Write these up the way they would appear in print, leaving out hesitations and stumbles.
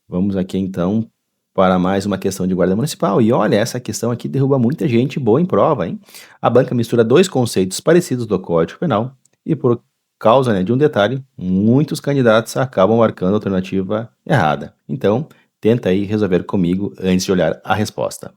Vamos aqui então para mais uma questão de guarda municipal. E olha, essa questão aqui derruba muita gente boa em prova, hein? A banca mistura dois conceitos parecidos do Código Penal e por causa, né, de um detalhe, muitos candidatos acabam marcando a alternativa errada. Então, tenta aí resolver comigo antes de olhar a resposta.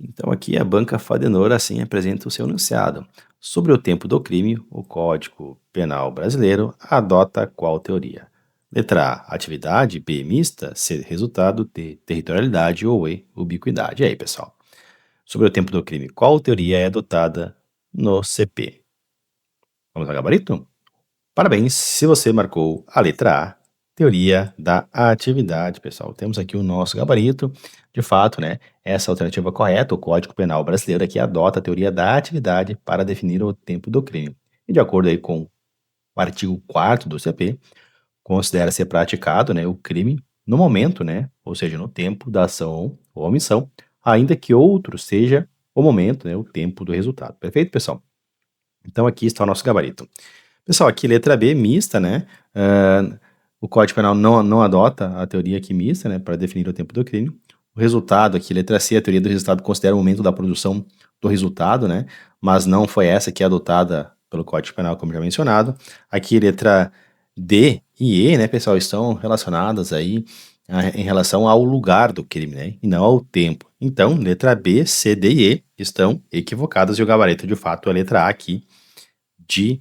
Então aqui a banca Fadenor assim apresenta o seu enunciado. Sobre o tempo do crime, o Código Penal brasileiro adota qual teoria? Letra A, atividade, B, mista, C, resultado, D, territorialidade ou E, ubiquidade. E aí, pessoal? Sobre o tempo do crime, qual teoria é adotada no CP? Vamos ao gabarito? Parabéns, se você marcou a letra A, teoria da atividade, pessoal. Temos aqui o nosso gabarito. De fato, né, essa alternativa correta, o Código Penal brasileiro aqui adota a teoria da atividade para definir o tempo do crime. E de acordo aí com o artigo 4º do CP, considera ser praticado, né, o crime no momento, né, ou seja, no tempo da ação ou omissão, ainda que outro seja o momento, né, o tempo do resultado. Perfeito, pessoal? Então aqui está o nosso gabarito. Pessoal, aqui letra B, mista, né? O Código Penal não adota a teoria aqui mista, né, para definir o tempo do crime. O resultado aqui, letra C, a teoria do resultado considera o momento da produção do resultado, né? Mas não foi essa que é adotada pelo Código Penal, como já mencionado. Aqui, letra D e E, né, pessoal, estão relacionadas aí em relação ao lugar do crime, né? E não ao tempo. Então, letra B, C, D e E estão equivocadas e o gabarito, de fato, é a letra A aqui de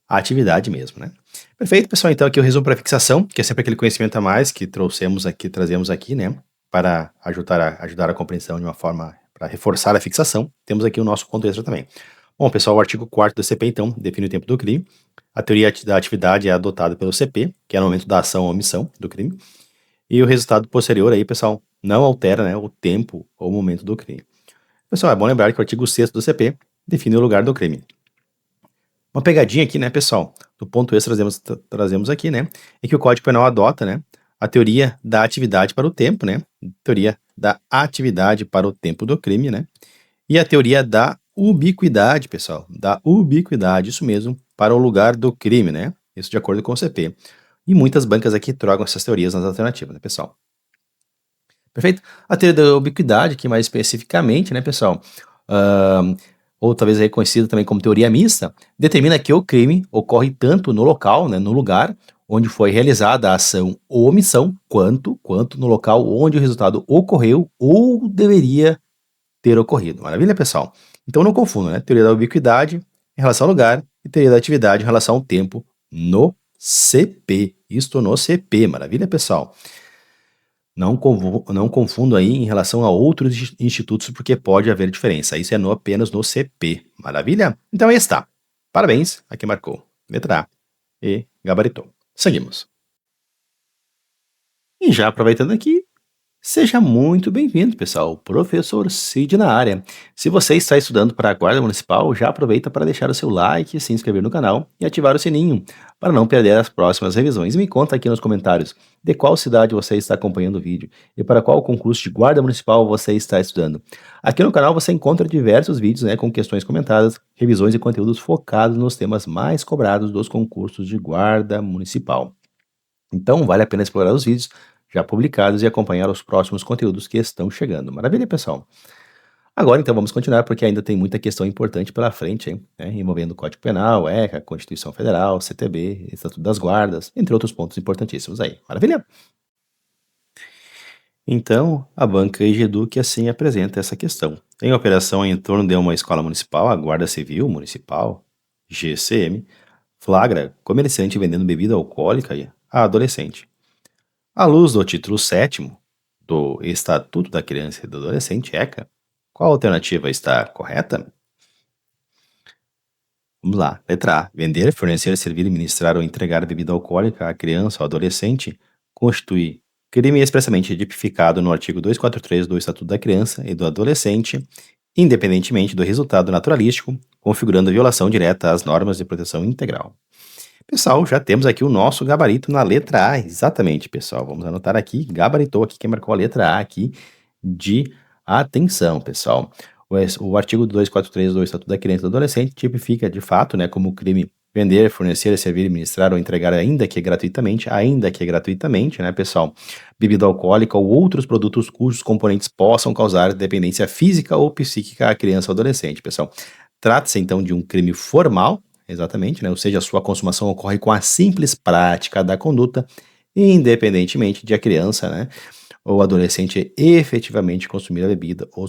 a atividade mesmo, né? Perfeito, pessoal. Então aqui o resumo para fixação, que é sempre aquele conhecimento a mais que trazemos aqui, né? Para ajudar a compreensão de uma forma para reforçar a fixação. Temos aqui o nosso ponto extra também. Bom, pessoal, o artigo 4º do CP, então, define o tempo do crime. A teoria da atividade é adotada pelo CP, que é no momento da ação ou omissão do crime. E o resultado posterior aí, pessoal, não altera, né, o tempo ou o momento do crime. Pessoal, é bom lembrar que o artigo 6º do CP define o lugar do crime. Uma pegadinha aqui, né, pessoal, do ponto extra trazemos aqui, né, é que o Código Penal adota, né, a teoria da atividade para o tempo, né, teoria da atividade para o tempo do crime, né, e a teoria da ubiquidade, pessoal, da ubiquidade, isso mesmo, para o lugar do crime, né, isso de acordo com o CP. E muitas bancas aqui trocam essas teorias nas alternativas, né, pessoal. Perfeito? A teoria da ubiquidade, aqui mais especificamente, né, pessoal, ou talvez aí conhecida também como teoria mista, determina que o crime ocorre tanto no local, né, no lugar onde foi realizada a ação ou omissão, quanto no local onde o resultado ocorreu ou deveria ter ocorrido. Maravilha, pessoal? Então não confunda, né? Teoria da ubiquidade em relação ao lugar e teoria da atividade em relação ao tempo no CP. Isto no CP. Maravilha, pessoal? Não confundo aí em relação a outros institutos, porque pode haver diferença. Isso é apenas no CP. Maravilha? Então aí está. Parabéns, aqui marcou. Letra A e gabaritou. Seguimos. E já aproveitando aqui, seja muito bem-vindo, pessoal. Professor Cid na área. Se você está estudando para a Guarda Municipal, já aproveita para deixar o seu like, se inscrever no canal e ativar o sininho para não perder as próximas revisões. E me conta aqui nos comentários de qual cidade você está acompanhando o vídeo e para qual concurso de Guarda Municipal você está estudando. Aqui no canal você encontra diversos vídeos, né, com questões comentadas, revisões e conteúdos focados nos temas mais cobrados dos concursos de Guarda Municipal. Então, vale a pena explorar os vídeos já publicados e acompanhar os próximos conteúdos que estão chegando. Maravilha, pessoal? Agora, então, vamos continuar, porque ainda tem muita questão importante pela frente, hein? Envolvendo o Código Penal, ECA, Constituição Federal, CTB, Estatuto das Guardas, entre outros pontos importantíssimos aí. Maravilha? Então, a banca Egeduc assim apresenta essa questão. Em operação em torno de uma escola municipal, a Guarda Civil Municipal, GCM, flagra comerciante vendendo bebida alcoólica a adolescente. À luz do título 7º do Estatuto da Criança e do Adolescente, ECA, qual alternativa está correta? Vamos lá. Letra A. Vender, fornecer, servir, ministrar ou entregar bebida alcoólica à criança ou adolescente constitui crime expressamente tipificado no artigo 243 do Estatuto da Criança e do Adolescente, independentemente do resultado naturalístico, configurando violação direta às normas de proteção integral. Pessoal, já temos aqui o nosso gabarito na letra A, exatamente, pessoal. Vamos anotar aqui, gabaritou aqui, quem marcou a letra A aqui de atenção, pessoal. O artigo 243 do Estatuto da Criança e do Adolescente tipifica, de fato, né, como crime vender, fornecer, servir, ministrar ou entregar ainda que gratuitamente, né, pessoal, bebida alcoólica ou outros produtos cujos componentes possam causar dependência física ou psíquica à criança ou adolescente, pessoal. Trata-se então de um crime formal, exatamente, né, ou seja, a sua consumação ocorre com a simples prática da conduta, independentemente de a criança, né, ou adolescente efetivamente consumir a bebida ou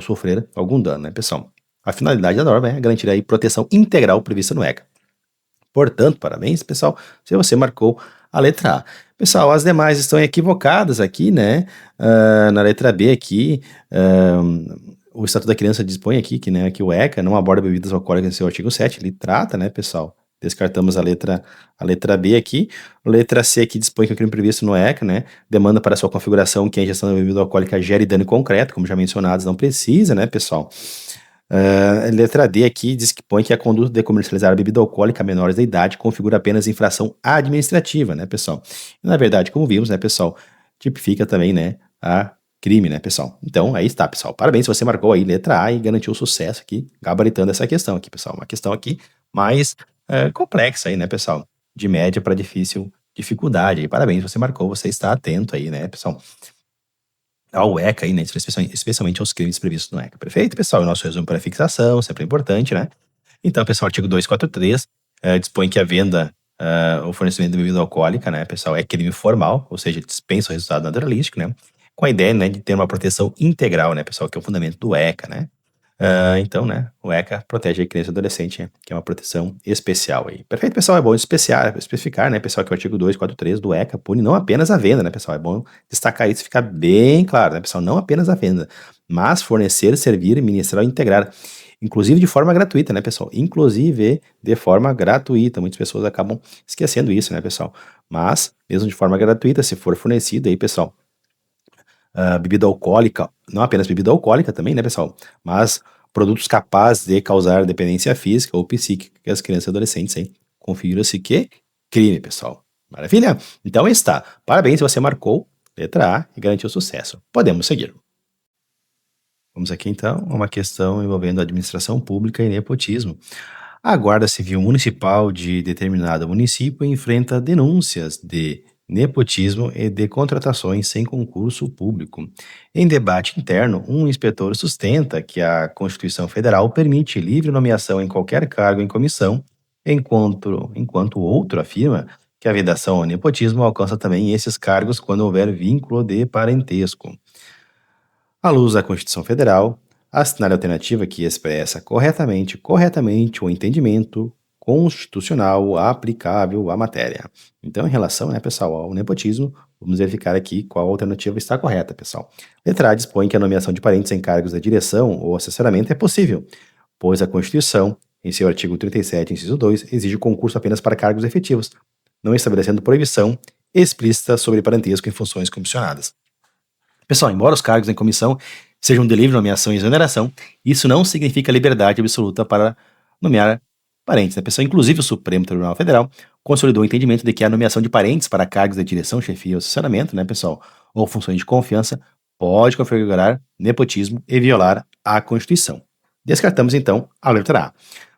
sofrer algum dano, né, pessoal? A finalidade da norma é garantir aí proteção integral prevista no ECA. Portanto, parabéns, pessoal, se você marcou a letra A. Pessoal, as demais estão equivocadas aqui, né? Na letra B aqui, o Estatuto da Criança dispõe aqui que, né, que o ECA não aborda bebidas alcoólicas em seu artigo 7, ele trata, né, pessoal? Descartamos a letra B aqui. A letra C aqui dispõe que o crime previsto no ECA, né, demanda para sua configuração que a ingestão da bebida alcoólica gere dano concreto, como já mencionados, não precisa, né, pessoal? A letra D aqui diz que põe que a conduta de comercializar a bebida alcoólica a menores da idade configura apenas infração administrativa, né, pessoal? E, na verdade, como vimos, né, pessoal, tipifica também, né, a crime, né, pessoal? Então, aí está, pessoal. Parabéns se você marcou aí letra A e garantiu sucesso aqui, gabaritando essa questão aqui, pessoal. Uma questão aqui mais complexa aí, né, pessoal? De média para difícil dificuldade. E parabéns, você marcou, você está atento aí, né, pessoal? Ao ECA aí, né, especialmente aos crimes previstos no ECA. Perfeito, pessoal? O nosso resumo para fixação, sempre importante, né? Então, pessoal, o artigo 243 dispõe que a venda ou fornecimento de bebida alcoólica, né, pessoal, é crime formal, ou seja, dispensa o resultado naturalístico, né? Com a ideia, né, de ter uma proteção integral, né, pessoal, que é o fundamento do ECA, né? Então, né, o ECA protege a criança e adolescente, né, que é uma proteção especial aí. Perfeito, pessoal? É bom especificar, né, pessoal, que o artigo 243 do ECA pune não apenas a venda, né, pessoal? É bom destacar isso, ficar bem claro, né, pessoal? Não apenas a venda, mas fornecer, servir, ministrar ou integrar, inclusive de forma gratuita, né, pessoal? Inclusive de forma gratuita. Muitas pessoas acabam esquecendo isso, né, pessoal? Mas, mesmo de forma gratuita, se for fornecido aí, pessoal, bebida alcoólica, não apenas bebida alcoólica também, né, pessoal? Mas produtos capazes de causar dependência física ou psíquica que as crianças e adolescentes, hein? Confira-se que crime, pessoal. Maravilha? Então está. Parabéns se você marcou letra A e garantiu sucesso. Podemos seguir. Vamos aqui então a uma questão envolvendo administração pública e nepotismo. A Guarda Civil Municipal de determinado município enfrenta denúncias de nepotismo e de contratações sem concurso público. Em debate interno, um inspetor sustenta que a Constituição Federal permite livre nomeação em qualquer cargo em comissão, enquanto o outro afirma que a vedação ao nepotismo alcança também esses cargos quando houver vínculo de parentesco. À luz da Constituição Federal, assinar a alternativa que expressa corretamente o entendimento constitucional aplicável à matéria. Então, em relação, né, pessoal, ao nepotismo, vamos verificar aqui qual alternativa está correta, pessoal. Letra A dispõe que a nomeação de parentes em cargos de direção ou assessoramento é possível, pois a Constituição, em seu artigo 37, inciso 2, exige concurso apenas para cargos efetivos, não estabelecendo proibição explícita sobre parentesco em funções comissionadas. Pessoal, embora os cargos em comissão sejam de livre nomeação e exoneração, isso não significa liberdade absoluta para nomear parentes, né, pessoal? Inclusive, o Supremo Tribunal Federal consolidou o entendimento de que a nomeação de parentes para cargos de direção, chefia ou assessoramento, né, pessoal, ou funções de confiança, pode configurar nepotismo e violar a Constituição. Descartamos, então, a letra A.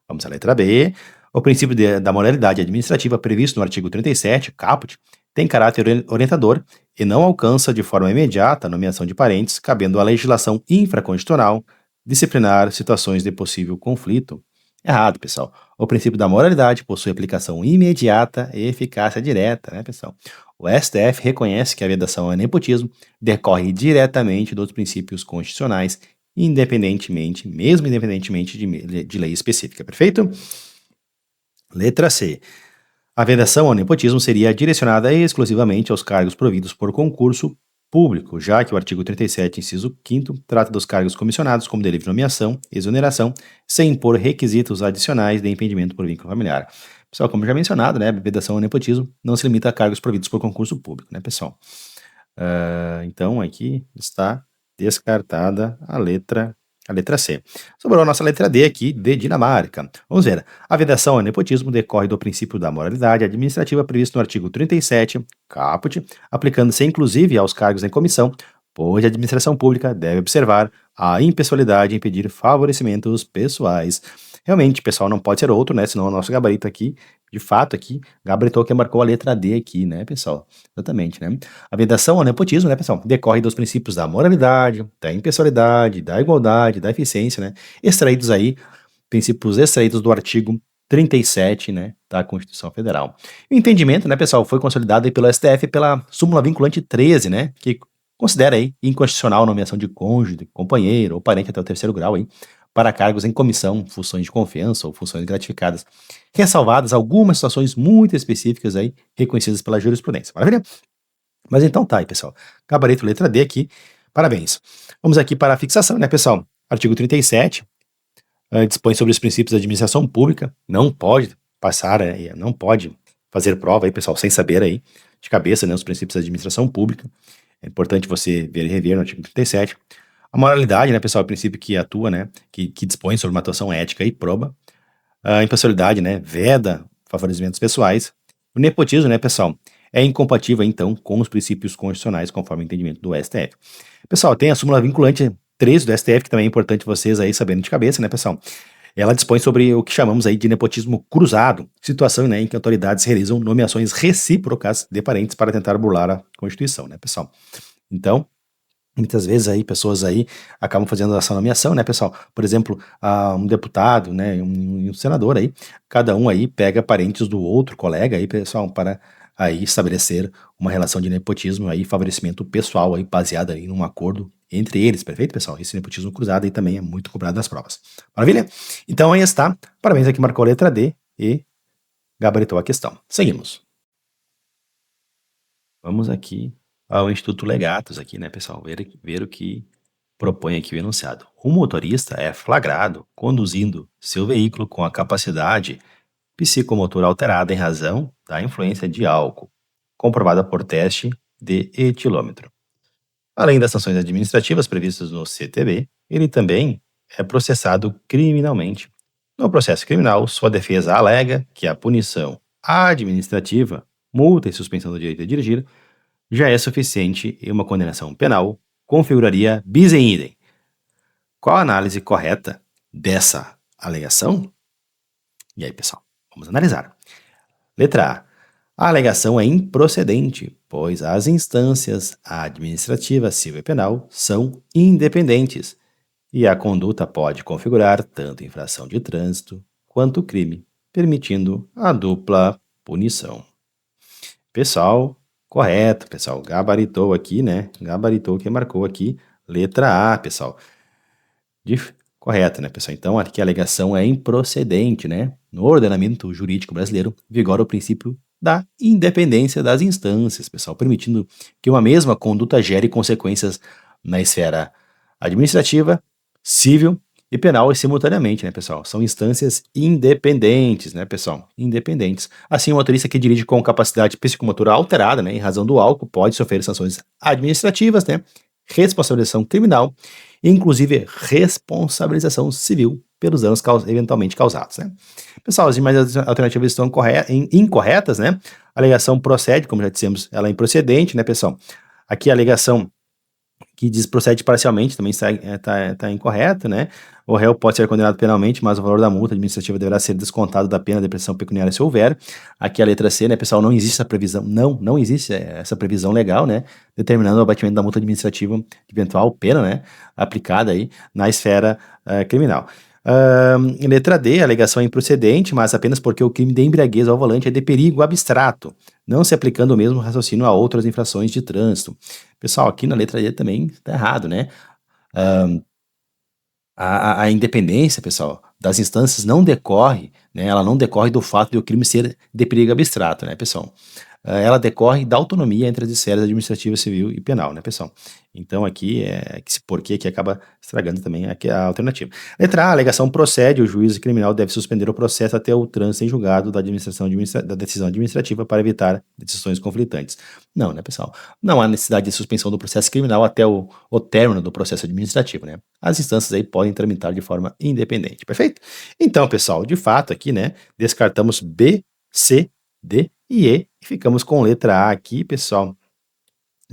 Vamos à letra B. O princípio da moralidade administrativa previsto no artigo 37, caput, tem caráter orientador e não alcança de forma imediata a nomeação de parentes, cabendo à legislação infraconstitucional disciplinar situações de possível conflito. Errado, pessoal. O princípio da moralidade possui aplicação imediata e eficácia direta, né, pessoal? O STF reconhece que a vedação ao nepotismo decorre diretamente dos princípios constitucionais, mesmo independentemente de lei específica, perfeito? Letra C. A vedação ao nepotismo seria direcionada exclusivamente aos cargos providos por concurso público, já que o artigo 37, inciso 5º, trata dos cargos comissionados como de livre nomeação e exoneração, sem impor requisitos adicionais de impedimento por vínculo familiar. Pessoal, como já mencionado, né, a vedação ao nepotismo não se limita a cargos providos por concurso público, né, pessoal? Então, aqui está descartada a letra C. Sobrou a nossa letra D aqui, de Dinamarca. Vamos ver. A vedação ao nepotismo decorre do princípio da moralidade administrativa previsto no artigo 37, caput, aplicando-se inclusive aos cargos em comissão, pois a administração pública deve observar a impessoalidade e impedir favorecimentos pessoais. realmente, pessoal, não pode ser outro, né? Senão o nosso gabarito aqui, de fato, aqui, gabaritou que marcou a letra D aqui, né, pessoal? Exatamente, né? A vedação ao nepotismo, né, pessoal, decorre dos princípios da moralidade, da impessoalidade, da igualdade, da eficiência, né? Extraídos aí, princípios extraídos do artigo 37, né, da Constituição Federal. O entendimento, né, pessoal, foi consolidado aí pelo STF pela súmula vinculante 13, né, que considera aí inconstitucional a nomeação de cônjuge, companheiro ou parente até o terceiro grau aí, para cargos em comissão, funções de confiança ou funções gratificadas, ressalvadas algumas situações muito específicas aí, reconhecidas pela jurisprudência. Maravilha? Mas então tá aí, pessoal. Gabarito letra D aqui. Parabéns. Vamos aqui para a fixação, né, pessoal? Artigo 37 dispõe sobre os princípios da administração pública. Não pode passar, não pode fazer prova aí, pessoal, sem saber aí de cabeça, né, os princípios da administração pública. É importante você ver e rever no artigo 37. A moralidade, né, pessoal, é o princípio que atua, né, que dispõe sobre uma atuação ética e proba. A impessoalidade, né, veda favorecimentos pessoais. O nepotismo, né, pessoal, é incompatível, então, com os princípios constitucionais, conforme o entendimento do STF. Pessoal, tem a súmula vinculante 13 do STF, que também é importante vocês aí saberem de cabeça, né, pessoal? Ela dispõe sobre o que chamamos aí de nepotismo cruzado, situação, né, em que autoridades realizam nomeações recíprocas de parentes para tentar burlar a Constituição, né, pessoal? Então, muitas vezes aí pessoas aí acabam fazendo essa nomeação, né, pessoal? Por exemplo, um deputado, né, um senador aí, cada um aí pega parentes do outro colega aí, pessoal, para aí estabelecer uma relação de nepotismo aí, favorecimento pessoal aí, baseado aí num acordo entre eles, perfeito, pessoal? Esse nepotismo cruzado aí também é muito cobrado nas provas. Maravilha? Então aí está. Parabéns aqui, marcou a letra D e gabaritou a questão. Seguimos. Vamos aqui ao Instituto Legatos aqui, né, pessoal? Ver o que propõe aqui o enunciado. O motorista é flagrado conduzindo seu veículo com a capacidade psicomotora alterada em razão da influência de álcool, comprovada por teste de etilômetro. Além das sanções administrativas previstas no CTB, ele também é processado criminalmente. No processo criminal, sua defesa alega que a punição administrativa, multa e suspensão do direito de dirigir, já é suficiente e uma condenação penal configuraria bis in idem. Qual a análise correta dessa alegação? E aí, pessoal, vamos analisar. Letra A. A alegação é improcedente, pois as instâncias administrativa, civil e penal são independentes e a conduta pode configurar tanto infração de trânsito quanto crime, permitindo a dupla punição. Pessoal, correto, pessoal. Gabaritou aqui, né? Gabaritou que marcou aqui. Letra A, pessoal. Correto, né, pessoal? Então, aqui a alegação é improcedente, né? No ordenamento jurídico brasileiro, vigora o princípio da independência das instâncias, pessoal, permitindo que uma mesma conduta gere consequências na esfera administrativa, civil e penal e simultaneamente, né, pessoal? São instâncias independentes, né, pessoal? Independentes. Assim, o motorista que dirige com capacidade psicomotora alterada, né, em razão do álcool, pode sofrer sanções administrativas, né, responsabilização criminal e, inclusive, responsabilização civil pelos danos eventualmente causados, né? Pessoal, as demais alternativas estão incorretas, né? A alegação procede, como já dissemos, ela é improcedente, né, pessoal? Aqui a alegação que diz procede parcialmente, também está incorreto, né? O réu pode ser condenado penalmente, mas o valor da multa administrativa deverá ser descontado da pena de pressão pecuniária se houver. Aqui a letra C, né, pessoal, não existe essa previsão, não existe essa previsão legal, né, determinando o abatimento da multa administrativa de eventual pena, né, aplicada aí na esfera criminal. Letra D, a alegação é improcedente, mas apenas porque o crime de embriaguez ao volante é de perigo abstrato, não se aplicando o mesmo raciocínio a outras infrações de trânsito. Pessoal, aqui na letra D também está errado, né? A independência, pessoal, das instâncias não decorre, né? Ela não decorre do fato de o crime ser de perigo abstrato, né, pessoal? Ela decorre da autonomia entre as esferas administrativa, civil e penal, né, pessoal? Então aqui esse porquê que acaba estragando também aqui a alternativa. Letra A, a alegação procede, o juiz criminal deve suspender o processo até o trânsito em julgado da decisão administrativa para evitar decisões conflitantes. Não, né, pessoal? Não há necessidade de suspensão do processo criminal até o término do processo administrativo, né? As instâncias aí podem tramitar de forma independente, perfeito? Então, pessoal, de fato aqui, né, descartamos B, C, D e E, e ficamos com letra A aqui, pessoal.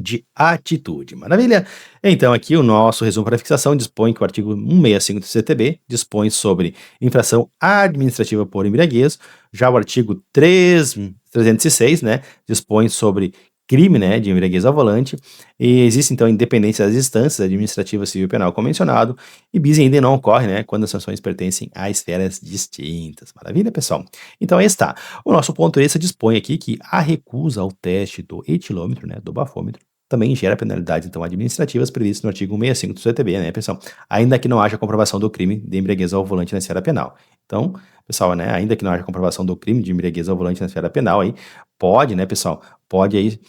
de atitude. Maravilha? Então, aqui o nosso resumo para fixação dispõe que o artigo 165 do CTB dispõe sobre infração administrativa por embriaguez. Já o artigo 306, né, dispõe sobre crime, né, de embriaguez ao volante. E existe, então, independência das instâncias administrativa, civil e penal convencionado. E bis ainda não ocorre, né, quando as sanções pertencem a esferas distintas. Maravilha, pessoal? Então, aí está. O nosso ponto extra dispõe aqui que a recusa ao teste do etilômetro, né, do bafômetro, também gera penalidades, então, administrativas previstas no artigo 165 do CTB, né, pessoal? Ainda que não haja comprovação do crime de embriaguez ao volante na esfera penal. Então, pessoal, né, ainda que não haja comprovação do crime de embriaguez ao volante na esfera penal, aí pode, né, pessoal, pode aí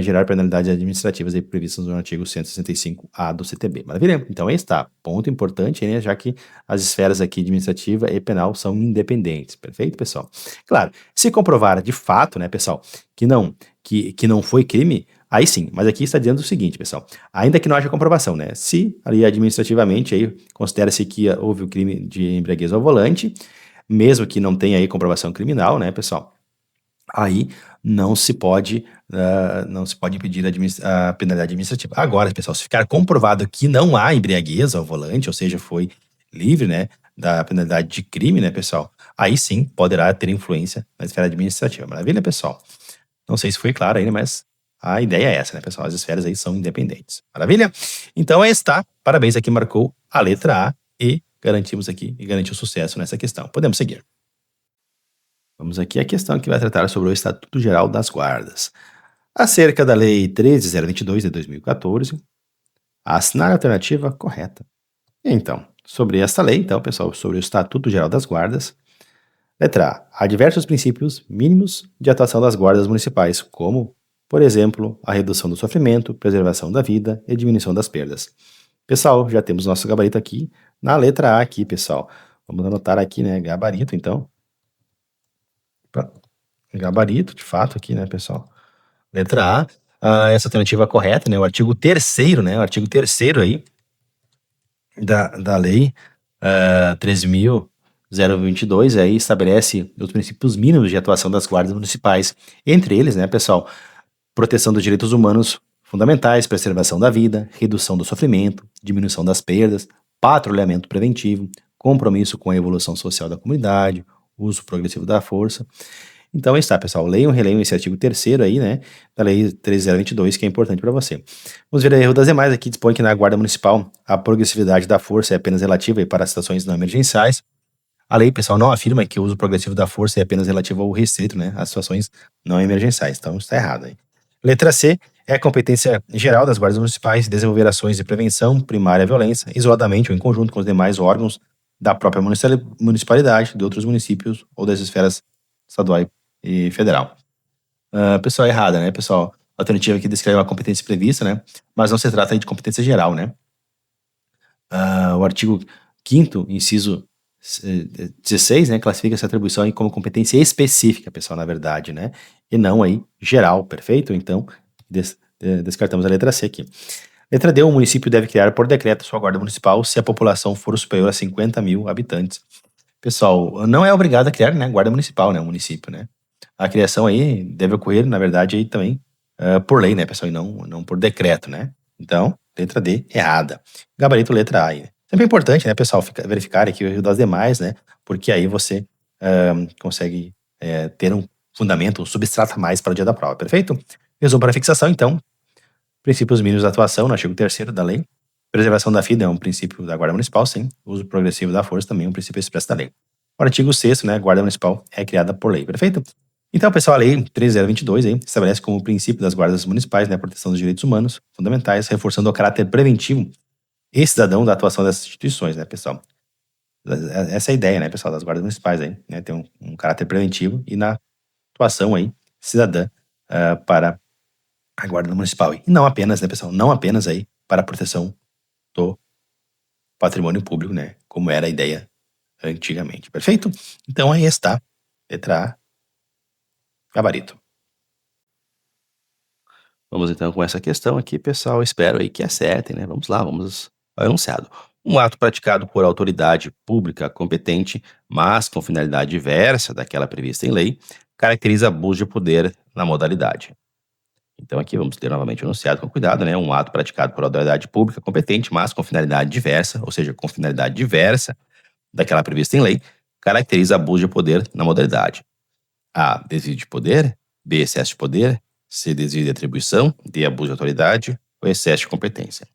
gerar penalidades administrativas aí previstas no artigo 165A do CTB. Maravilha? Então, aí está. Ponto importante, né, já que as esferas aqui administrativa e penal são independentes. Perfeito, pessoal? Claro, se comprovar de fato, né, pessoal, que não foi crime, aí sim, mas aqui está dizendo o seguinte, pessoal, ainda que não haja comprovação, né? Se ali administrativamente aí considera-se que houve o crime de embriaguez ao volante, mesmo que não tenha aí comprovação criminal, né, pessoal? Aí não se pode impedir a penalidade administrativa. Agora, pessoal, se ficar comprovado que não há embriaguez ao volante, ou seja, foi livre, né, da penalidade de crime, né, pessoal? Aí sim poderá ter influência na esfera administrativa. Maravilha, pessoal? Não sei se foi claro ainda, mas a ideia é essa, né, pessoal? As esferas aí são independentes. Maravilha? Então aí está. Parabéns, aqui marcou a letra A e garantimos aqui e garantiu sucesso nessa questão. Podemos seguir. Vamos aqui à questão que vai tratar sobre o Estatuto Geral das Guardas. Acerca da Lei 13.022 de 2014, assinar a alternativa correta. Então, sobre esta lei, então, pessoal, sobre o Estatuto Geral das Guardas, letra A. Há diversos princípios mínimos de atuação das guardas municipais, como, por exemplo, a redução do sofrimento, preservação da vida e diminuição das perdas. Pessoal, já temos nosso gabarito aqui na letra A aqui, pessoal. Vamos anotar aqui, né, gabarito, então. Gabarito, de fato, aqui, né, pessoal? Letra A, essa alternativa correta, né, o artigo 3º, né, o artigo 3º aí da lei 13.022 aí estabelece os princípios mínimos de atuação das guardas municipais. Entre eles, né, pessoal, proteção dos direitos humanos fundamentais, preservação da vida, redução do sofrimento, diminuição das perdas, patrulhamento preventivo, compromisso com a evolução social da comunidade, uso progressivo da força. Então aí está, pessoal. Leiam, releiam esse artigo 3º aí, né, da Lei 13.022, que é importante para você. Vamos ver o erro das demais. Aqui dispõe que na Guarda Municipal a progressividade da força é apenas relativa para situações não emergenciais. A lei, pessoal, não afirma que o uso progressivo da força é apenas relativo ao restrito, né, às situações não emergenciais. Então está errado aí. Letra C. É a competência geral das guardas municipais desenvolver ações de prevenção primária à violência, isoladamente ou em conjunto com os demais órgãos da própria municipalidade, de outros municípios ou das esferas estadual e federal. Pessoal, errada, né, pessoal? A alternativa aqui descreve uma competência prevista, né? Mas não se trata aí de competência geral, né? O artigo 5º, inciso 16, né, classifica essa atribuição aí como competência específica, pessoal, na verdade, né? E não aí geral, perfeito? Então, descartamos a letra C aqui. Letra D, o município deve criar por decreto sua guarda municipal se a população for superior a 50 mil habitantes. Pessoal, não é obrigado a criar, né, guarda municipal, né, o município, né? A criação aí deve ocorrer, na verdade, aí também por lei, né, pessoal, e não por decreto, né? Então, letra D, errada. Gabarito, letra A aí, né? Sempre é importante, né, pessoal, verificar aqui o erro das demais, né? Porque aí você consegue ter um fundamento, um substrato a mais para o dia da prova, perfeito? Resumo para fixação, então. Princípios mínimos da atuação, no artigo 3º da lei. Preservação da vida é um princípio da Guarda Municipal, sim. Uso progressivo da força também é um princípio expresso da lei. O artigo 6º, né, Guarda Municipal é criada por lei, perfeito? Então, pessoal, a lei 13.022 aí estabelece como princípio das guardas municipais, né, a proteção dos direitos humanos fundamentais, reforçando o caráter preventivo e cidadão da atuação dessas instituições, né, pessoal? Essa é a ideia, né, pessoal, das guardas municipais aí, né, ter um caráter preventivo e na atuação aí cidadã para a guarda municipal. E não apenas, né, pessoal, não apenas aí para a proteção do patrimônio público, né, como era a ideia antigamente. Perfeito? Então aí está, letra A, gabarito. Vamos então com essa questão aqui, pessoal. Espero aí que acertem, né? Vamos lá, vamos ao enunciado. Um ato praticado por autoridade pública competente, mas com finalidade diversa daquela prevista em lei, caracteriza abuso de poder na modalidade. Então aqui vamos ler novamente o enunciado com cuidado, né? Um ato praticado por autoridade pública competente, mas com finalidade diversa, ou seja, com finalidade diversa daquela prevista em lei, caracteriza abuso de poder na modalidade: A. Desvio de poder. B. Excesso de poder. C. Desvio de atribuição. D. Abuso de autoridade ou excesso de competência.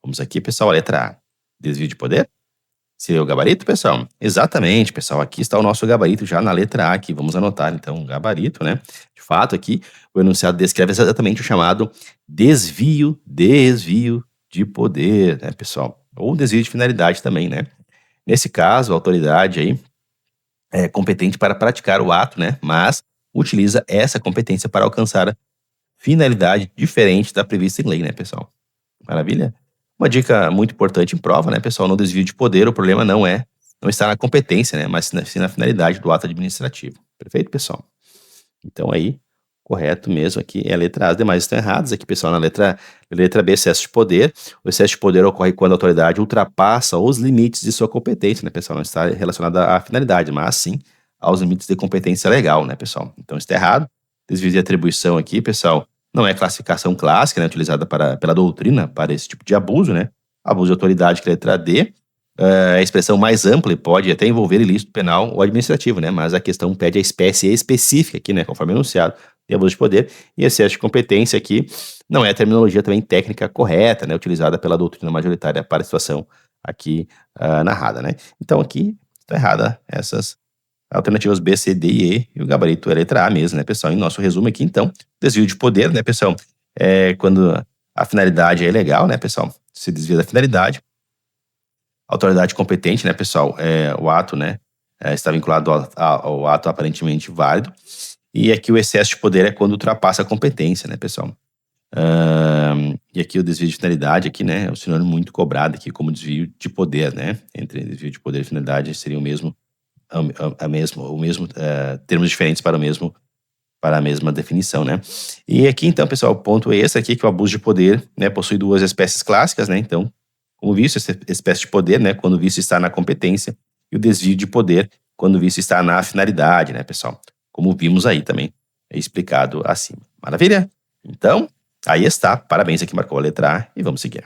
Vamos aqui, pessoal, a letra A. Desvio de poder? Seria o gabarito, pessoal? Exatamente, pessoal. Aqui está o nosso gabarito já na letra A aqui. Vamos anotar, então, o gabarito, né? De fato, aqui, o enunciado descreve exatamente o chamado desvio de poder, né, pessoal? Ou desvio de finalidade também, né? Nesse caso, a autoridade aí é competente para praticar o ato, né? Mas utiliza essa competência para alcançar finalidade diferente da prevista em lei, né, pessoal? Maravilha? Uma dica muito importante em prova, né, pessoal? No desvio de poder, o problema não está na competência, né, mas sim na finalidade do ato administrativo. Perfeito, pessoal? Então aí, correto mesmo aqui é a letra A. As demais estão erradas aqui, pessoal. Na letra B, excesso de poder. O excesso de poder ocorre quando a autoridade ultrapassa os limites de sua competência, né, pessoal? Não está relacionada à finalidade, mas sim aos limites de competência legal, né, pessoal? Então está errado. Desvio de atribuição aqui, pessoal, não é classificação clássica, né, utilizada pela doutrina para esse tipo de abuso, né? Abuso de autoridade, que é a letra D, é a expressão mais ampla e pode até envolver ilícito penal ou administrativo, né? Mas a questão pede a espécie específica aqui, né? Conforme enunciado, de abuso de poder. E excesso de competência aqui não é a terminologia também técnica correta, né? Utilizada pela doutrina majoritária para a situação aqui narrada, né? Então aqui está errada essas alternativas B, C, D e E, e o gabarito é a letra A mesmo, né, pessoal? Em nosso resumo aqui, então, desvio de poder, né, pessoal? É quando a finalidade é ilegal, né, pessoal? Se desvia da finalidade. Autoridade competente, né, pessoal? O ato, né, está vinculado ao ato aparentemente válido. E aqui o excesso de poder é quando ultrapassa a competência, né, pessoal? E aqui o desvio de finalidade, aqui, né, é um sinônimo muito cobrado aqui como desvio de poder, né? Entre desvio de poder e finalidade seria o mesmo termos diferentes para a mesma definição, né? E aqui, então, pessoal, o ponto é esse aqui, que o abuso de poder, né, possui duas espécies clássicas, né? Então, como visto, essa espécie de poder, né, quando o vício está na competência, e o desvio de poder, quando o vício está na finalidade, né, pessoal? Como vimos aí também, é explicado acima. Maravilha? Então, aí está. Parabéns, aqui marcou a letra A e vamos seguir.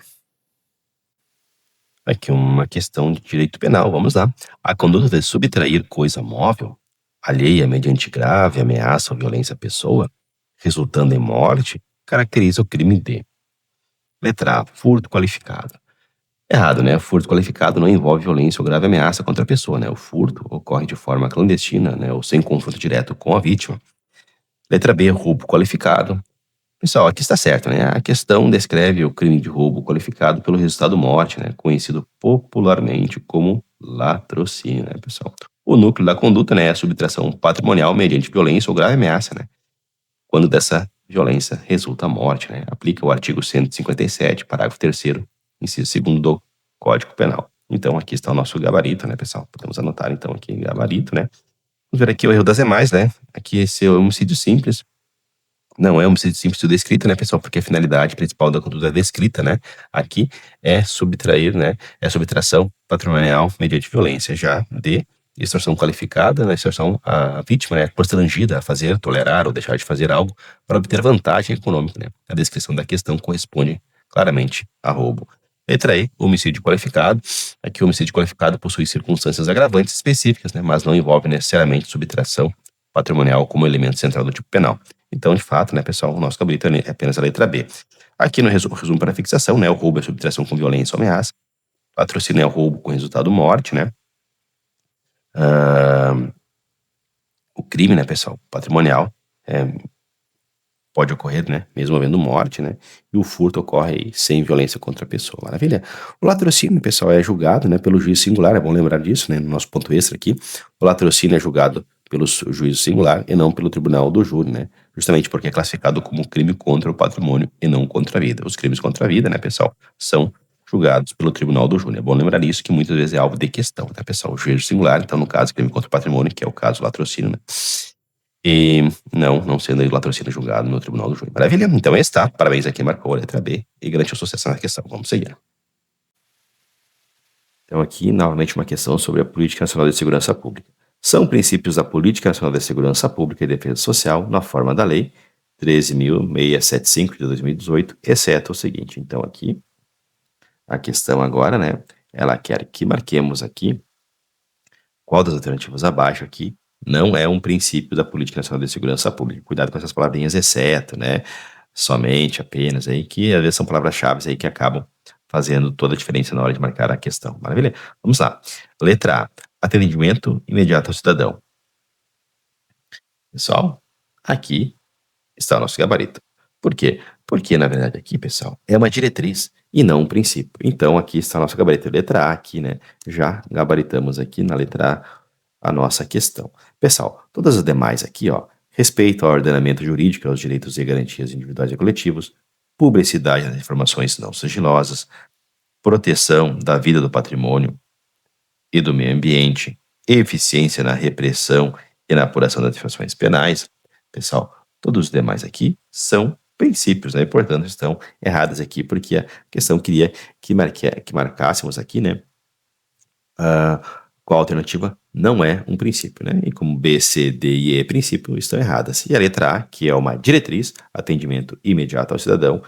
Aqui uma questão de direito penal, vamos lá. A conduta de subtrair coisa móvel, alheia mediante grave ameaça ou violência à pessoa, resultando em morte, caracteriza o crime de: letra A, furto qualificado. Errado, né? Furto qualificado não envolve violência ou grave ameaça contra a pessoa, né? O furto ocorre de forma clandestina, né? Ou sem confronto direto com a vítima. Letra B, roubo qualificado. Pessoal, aqui está certo, né? A questão descreve o crime de roubo qualificado pelo resultado morte, né? Conhecido popularmente como latrocínio, né, pessoal? O núcleo da conduta, né, é a subtração patrimonial mediante violência ou grave ameaça, né? Quando dessa violência resulta a morte, né? Aplica o artigo 157, parágrafo 3º, inciso 2º do Código Penal. Então, aqui está o nosso gabarito, né, pessoal? Podemos anotar, então, aqui gabarito, né? Vamos ver aqui o erro das demais, né? Aqui esse é o homicídio simples. Não é homicídio simples descrito, né, pessoal? Porque a finalidade principal da conduta descrita, né, aqui é subtrair, né, é subtração patrimonial mediante violência. Já de extorsão qualificada, né, extorsão a vítima, né, constrangida a fazer, tolerar ou deixar de fazer algo para obter vantagem econômica, né? A descrição da questão corresponde claramente a roubo. Letra E, homicídio qualificado. Aqui o homicídio qualificado possui circunstâncias agravantes específicas, né, mas não envolve necessariamente subtração patrimonial como elemento central do tipo penal. Então, de fato, né, pessoal, o nosso gabarito é apenas a letra B. Aqui no resumo para fixação, né, o roubo é subtração com violência ou ameaça. Patrocínio é o roubo com resultado morte, né? O crime, né, pessoal, patrimonial, pode ocorrer, né, mesmo havendo morte, né? E o furto ocorre sem violência contra a pessoa. Maravilha? O latrocínio, pessoal, é julgado, né, pelo juiz singular, é bom lembrar disso, né, no nosso ponto extra aqui. O latrocínio é julgado pelo juízo singular e não pelo tribunal do júri, né? Justamente porque é classificado como crime contra o patrimônio e não contra a vida. Os crimes contra a vida, né, pessoal, são julgados pelo tribunal do júri. É bom lembrar isso, que muitas vezes é alvo de questão, tá, pessoal? O juízo singular, então, no caso, crime contra o patrimônio, que é o caso do latrocínio, né? E não sendo aí latrocínio julgado no tribunal do júri. Maravilha? Então esse tá. Parabéns a quem marcou a letra B e garantiu sucesso na questão. Vamos seguir. Então aqui, novamente, uma questão sobre a Política Nacional de Segurança Pública. São princípios da Política Nacional de Segurança Pública e Defesa Social, na forma da lei, 13.675 de 2018, exceto o seguinte. Então, aqui, a questão agora, né? Ela quer que marquemos aqui qual das alternativas abaixo aqui não é um princípio da Política Nacional de Segurança Pública. Cuidado com essas palavrinhas exceto, né? Somente, apenas, aí, que às vezes são palavras-chave aí que acabam fazendo toda a diferença na hora de marcar a questão. Maravilha? Vamos lá. Letra A. Atendimento imediato ao cidadão. Pessoal, aqui está o nosso gabarito. Por quê? Porque, na verdade, aqui, pessoal, é uma diretriz e não um princípio. Então, aqui está o nosso gabarito. Letra A aqui, né? Já gabaritamos aqui na letra A nossa questão. Pessoal, todas as demais aqui, ó, respeito ao ordenamento jurídico, aos direitos e garantias individuais e coletivos, publicidade das informações não sigilosas, proteção da vida do patrimônio e do meio ambiente, eficiência na repressão e na apuração das infrações penais. Pessoal, todos os demais aqui são princípios, né? Portanto, estão erradas aqui, porque a questão queria que marcássemos aqui, né? Qual alternativa não é um princípio, né? E como B, C, D e E princípio estão erradas. E a letra A, que é uma diretriz, atendimento imediato ao cidadão,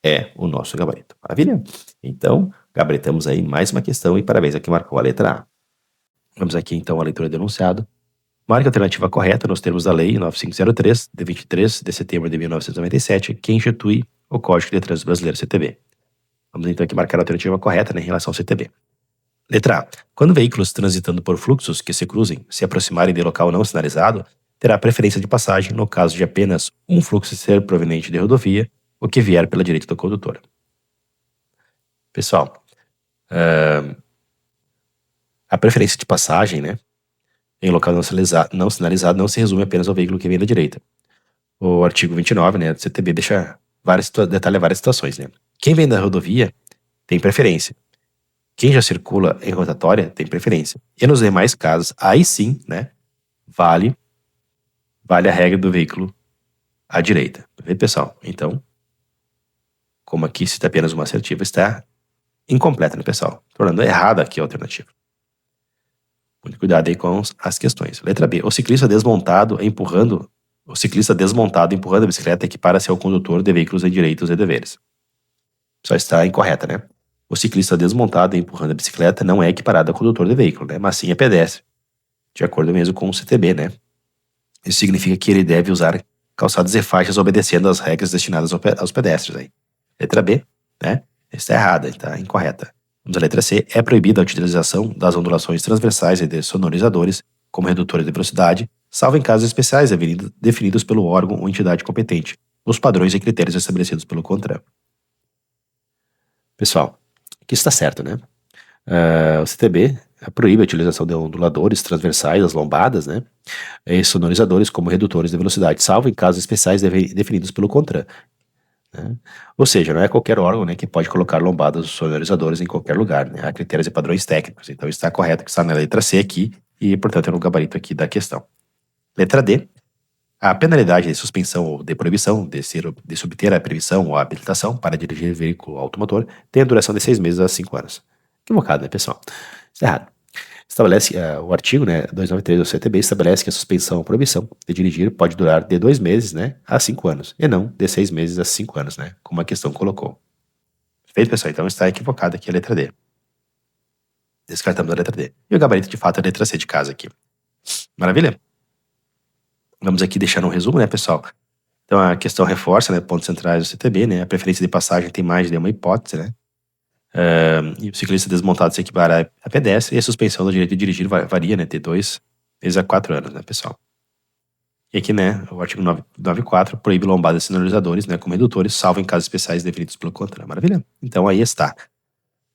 é o nosso gabarito. Maravilha? Então, gabaritamos aí mais uma questão e parabéns a quem marcou a letra A. Vamos aqui então à leitura do enunciado. Marque a alternativa correta nos termos da Lei 9503, de 23 de setembro de 1997, que institui o Código de Trânsito Brasileiro, CTB. Vamos então aqui marcar a alternativa correta, né, em relação ao CTB. Letra A. Quando veículos transitando por fluxos que se cruzem se aproximarem de local não sinalizado, terá preferência de passagem no caso de apenas um fluxo ser proveniente de rodovia, o que vier pela direita do condutor. Pessoal, a preferência de passagem, né, em local não sinalizado não se resume apenas ao veículo que vem da direita. O artigo 29, né, do CTB detalha várias situações, né. Quem vem da rodovia tem preferência. Quem já circula em rotatória tem preferência. E nos demais casos, aí sim, né, vale a regra do veículo à direita. Vê, pessoal? Então, como aqui cita apenas uma assertiva, está incompleta, né, pessoal? Tornando errada aqui a alternativa. Muito cuidado aí com as questões. Letra B. O ciclista desmontado empurrando a bicicleta equipara-se ao condutor de veículos em direitos e deveres. Só está incorreta, né? O ciclista desmontado empurrando a bicicleta não é equiparado ao condutor de veículo, né? Mas sim é pedestre. De acordo mesmo com o CTB, né? Isso significa que ele deve usar calçadas e faixas obedecendo às regras destinadas aos pedestres aí. Letra B, né? Está errada, está incorreta. Vamos à letra C. É proibida a utilização das ondulações transversais e de sonorizadores como redutores de velocidade, salvo em casos especiais definidos pelo órgão ou entidade competente, nos padrões e critérios estabelecidos pelo CONTRAN. Pessoal, aqui está certo, né? O CTB proíbe a utilização de onduladores transversais, as lombadas, né? E sonorizadores como redutores de velocidade, salvo em casos especiais definidos pelo CONTRAN. Né? Ou seja, não é qualquer órgão, né, que pode colocar lombadas ou sonorizadores em qualquer lugar, né? Há critérios e padrões técnicos. Então está correto que está na letra C aqui e, portanto, é no gabarito aqui da questão. Letra D. A penalidade de suspensão ou de proibição de se obter a permissão ou a habilitação para dirigir veículo automotor tem a duração de 6 meses a 5 anos. Equivocado, né, pessoal? Está errado. Estabelece o artigo, né, 293 do CTB estabelece que a suspensão ou proibição de dirigir pode durar de 2 meses, né, a 5 anos, e não de 6 meses a 5 anos, né, como a questão colocou. Perfeito, pessoal? Então está equivocada aqui a letra D. Descartamos a letra D. E o gabarito, de fato, é a letra C de casa aqui. Maravilha? Vamos aqui deixar um resumo, né, pessoal? Então a questão reforça, né, pontos centrais do CTB, né, a preferência de passagem tem mais de uma hipótese, né, e o ciclista desmontado se equipara a pedestre, e a suspensão do direito de dirigir varia, né, de 2 meses a 4 anos, né, pessoal? E aqui, né, o artigo 994 proíbe lombadas sinalizadores, né, como redutores, salvo em casos especiais definidos pelo CONTRAN. Maravilha? Então aí está.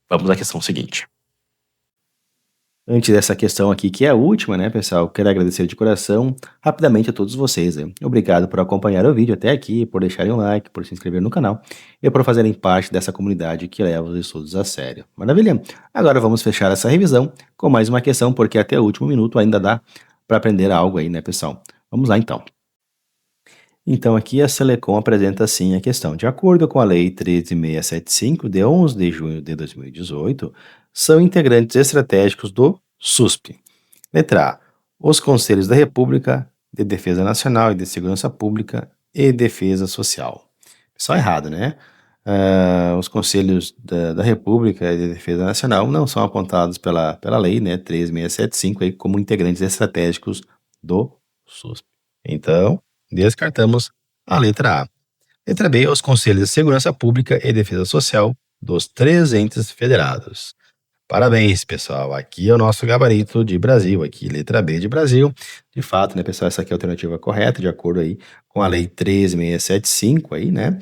Vamos à questão seguinte. Antes dessa questão aqui, que é a última, né, pessoal, quero agradecer de coração rapidamente a todos vocês, né? Obrigado por acompanhar o vídeo até aqui, por deixarem um like, por se inscrever no canal e por fazerem parte dessa comunidade que leva os estudos a sério. Maravilha? Agora vamos fechar essa revisão com mais uma questão, porque até o último minuto ainda dá para aprender algo aí, né, pessoal? Vamos lá, então. Então, aqui a Selecom apresenta assim a questão. De acordo com a Lei 13.675, de 11 de junho de 2018, são integrantes estratégicos do SUSP. Letra A. Os Conselhos da República de Defesa Nacional e de Segurança Pública e defesa social. Só errado, né? Os conselhos da República e de Defesa Nacional não são apontados pela lei, né, 3675, aí, como integrantes estratégicos do SUSP. Então, descartamos a letra A. Letra B, os conselhos de segurança pública e defesa social dos três entes federados. Parabéns, pessoal. Aqui é o nosso gabarito de Brasil, aqui, letra B de Brasil. De fato, né, pessoal, essa aqui é a alternativa correta, de acordo aí com a lei 13675 aí, né?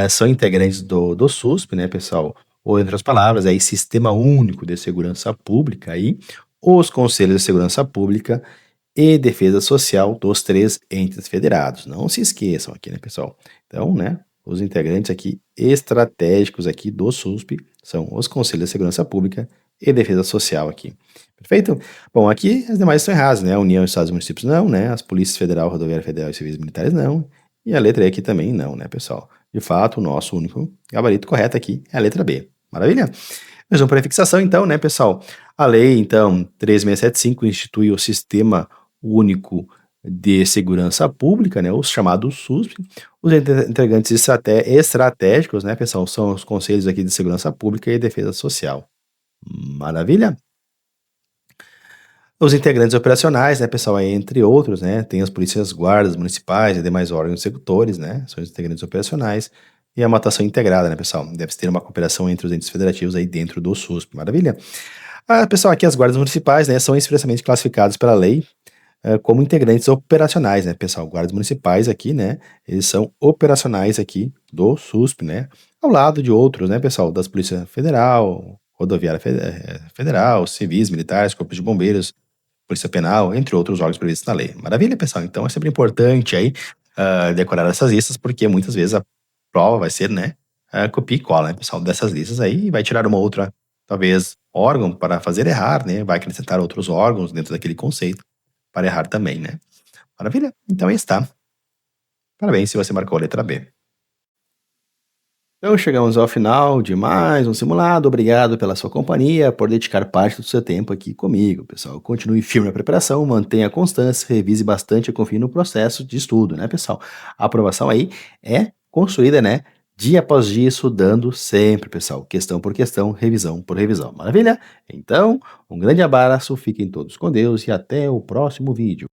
São integrantes do SUSP, né, pessoal? Ou, entre as palavras, aí, Sistema Único de Segurança Pública aí, os Conselhos de Segurança Pública e defesa social dos três entes federados. Não se esqueçam aqui, né, pessoal? Então, né, os integrantes aqui estratégicos aqui do SUSP são os Conselhos de Segurança Pública e Defesa Social aqui. Perfeito? Bom, aqui as demais estão erradas, né? A União, Estados e Municípios não, né? As Polícias Federal, Rodoviária Federal e Civis Militares não. E a letra E aqui também não, né, pessoal? De fato, o nosso único gabarito correto aqui é a letra B. Maravilha? Mas vamos para a fixação então, né, pessoal? A lei, então, 3675 institui o Sistema Único de Segurança Pública, né, os chamados SUSP. Os integrantes estratégicos, né, pessoal, são os conselhos aqui de segurança pública e defesa social. Maravilha? Os integrantes operacionais, né, pessoal, aí, entre outros, né, tem as polícias guardas municipais e demais órgãos executores, né, são os integrantes operacionais, e a matação integrada, né, pessoal, deve ter uma cooperação entre os entes federativos aí dentro do SUSP, maravilha? Pessoal, aqui as guardas municipais, né, são expressamente classificadas pela lei como integrantes operacionais, né, pessoal? Guardas municipais aqui, né? Eles são operacionais aqui do SUSP, né? Ao lado de outros, né, pessoal? Das Polícia Federal, Rodoviária Federal, civis, militares, corpos de bombeiros, Polícia Penal, entre outros órgãos previstos na lei. Maravilha, pessoal? Então é sempre importante aí decorar essas listas, porque muitas vezes a prova vai ser, né? Copia e cola, né, pessoal? Dessas listas aí, e vai tirar uma outra, talvez, órgão para fazer errar, né? Vai acrescentar outros órgãos dentro daquele conceito para errar também, né? Maravilha? Então aí está. Parabéns se você marcou a letra B. Então chegamos ao final de mais um simulado. Obrigado pela sua companhia, por dedicar parte do seu tempo aqui comigo, pessoal. Continue firme na preparação, mantenha a constância, revise bastante e confie no processo de estudo, né, pessoal? A aprovação aí é construída, né, dia após dia, estudando sempre, pessoal. Questão por questão, revisão por revisão. Maravilha? Então, um grande abraço, fiquem todos com Deus e até o próximo vídeo.